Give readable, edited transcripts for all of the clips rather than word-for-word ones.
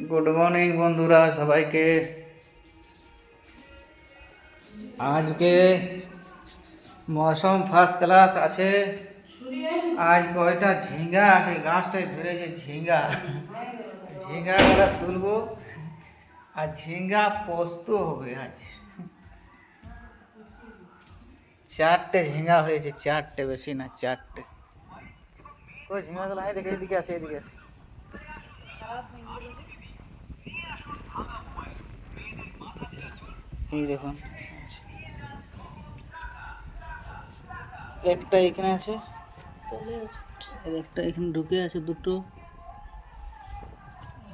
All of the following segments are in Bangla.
গুড মর্নিং বন্ধুরা সবাইকে। আজকে মৌসুম ফার্স্ট ক্লাস আছে। আজ কয়টা ঝিঙ্গা আছে গাছটায় ধরেছে, ঝিঙ্গা ঝিঙ্গাগুলো তুলবো আর ঝিঙ্গা পোস্ত হবে। আজ 4টে ঝিঙ্গা হয়েছে, 4টে, বেশি না 4টে। ওই ঝিঙ্গাগুলো দেখে এদিকে আসে, এদিকে আসে। এই দেখুন, একটা এখানে আছে, আর একটা এখানে ঢুকে আছে, দুটো।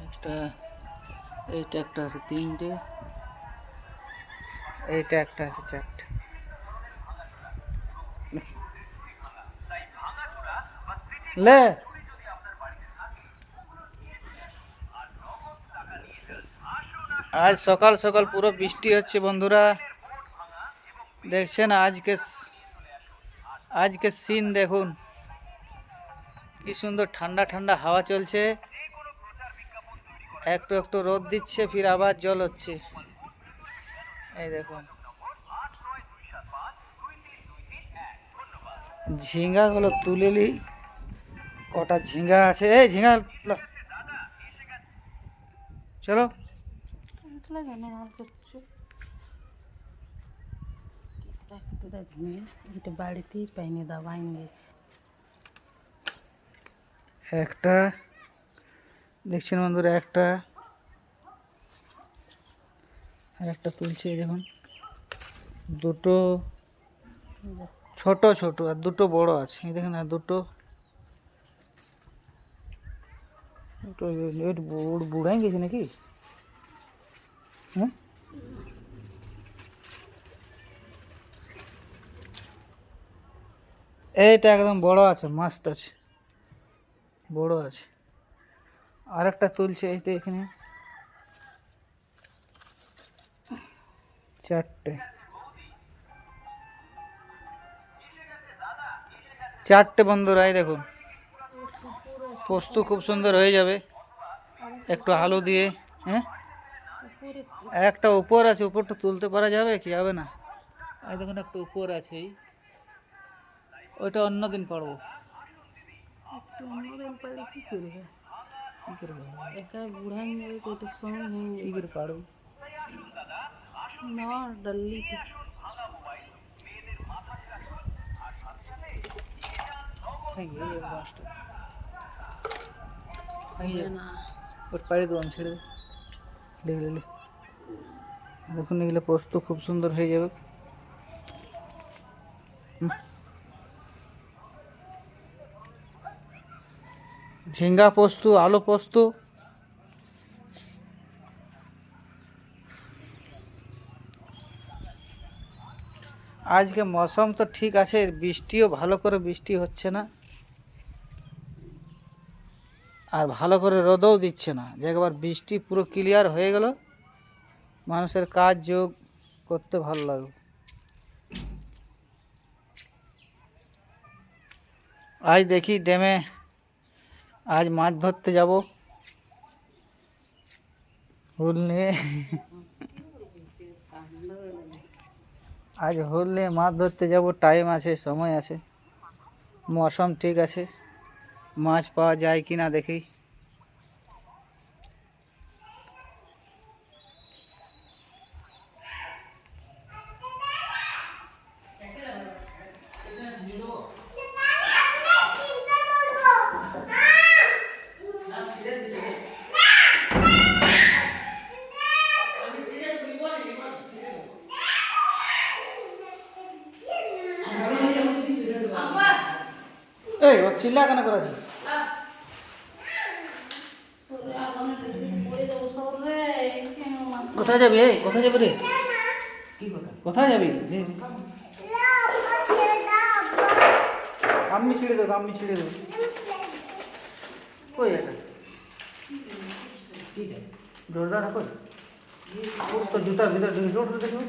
একটা এইটা একটা আছে, 3টে। এইটা একটা আছে, 4টে। লে আজ সকাল সকাল পুরো বৃষ্টি হচ্ছে বন্ধুরা, দেখছেন। আজকে সিন দেখুন, কি সুন্দর ঠান্ডা ঠান্ডা হাওয়া চলছে। একটু একটু রোদ দিচ্ছে, ফির আবার জল হচ্ছে। এই দেখুন, ঝিঙ্গাগুলো তুলে নি। কটা ঝিঙ্গা আছে, এই ঝিঙ্গা চলো। বাড়িতেই পাইনি, দাবাই নিয়েছি। একটা দেখছেন বন্ধুরা, একটা আর একটা তুলছে। এই দেখুন, দুটো ছোট ছোট আর দুটো বড় আছে। এই দেখুন, আর দুটো বুড়াই গেছে নাকি? হ্যাঁ, এইটা একদম বড় আছে, মাস্ট আছে, বড় আছে। আর একটা তুলছে, এই তো এখানে 4টে, 4টে বন্ধুরা। এই দেখুন, পোস্ত খুব সুন্দর হয়ে যাবে একটু আলু দিয়ে। হ্যাঁ, একটা উপর আছে, উপরটা তুলতে পারা যাবে কি যাবে না? এই দেখুন, একটা উপর আছে, ওইটা অন্যদিন পারবো। অন্যদিন পারলে কি করবে? কি করবো, একা বুড়াই যাবে তো এটার সময় হয়ে কি করে পারবো? না ডাল্লি না। পাড়ি দেবো, আমি ছেড়ে দেখলে। দেখুন, এগুলো পোস্ত খুব সুন্দর হয়ে যাবে। ঝিঙ্গা পোস্ত, আলু পোস্ত। আজকে মৌসুম তো ঠিক আছে, বৃষ্টিও ভালো করে বৃষ্টি হচ্ছে না, আর ভালো করে রোদও দিচ্ছে না। যে একবার বৃষ্টি পুরো ক্লিয়ার হয়ে গেল, মানুষের কাজ যোগ করতে ভালো লাগবে। আজ দেখি ড্যামে, আজ মাছ ধরতে যাব হুল নিয়ে। আজ হুল নিয়ে মাছ ধরতে যাব, টাইম আছে, সময় আছে, মৌসুম ঠিক আছে। মাছ পাওয়া যায় কি না দেখি। এই ও চিল্লা কেন করেছে? কোথায় যাবি? এই কোথায় যাবি রে? কি কথা, কোথায় যাবি? আমি ছিঁড়ে দেবো, আমি ছিঁড়ে দেবো। কই এটা জোরদার রাখো, তোর জুতার ভিতর জোর দেখো।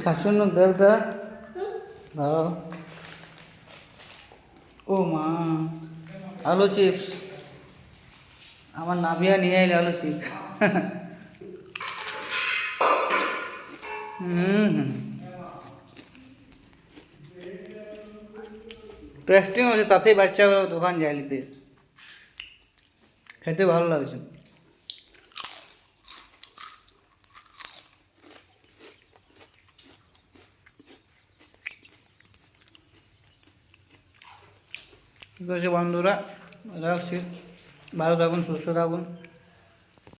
খাচ্ছুন না দেবটা দাও। ও মা, আলু চিপস আমার নাবিয়া নিয়ে এলে আলু চিপস। হুম, টেস্টিং হচ্ছে, তাতেই বাচ্চা দোকান যায় নিতে, খেতে ভালো লাগছে। ঠিক আছে বন্ধুরা, রাখছি, ভালো থাকুন, সুস্থ থাকুন।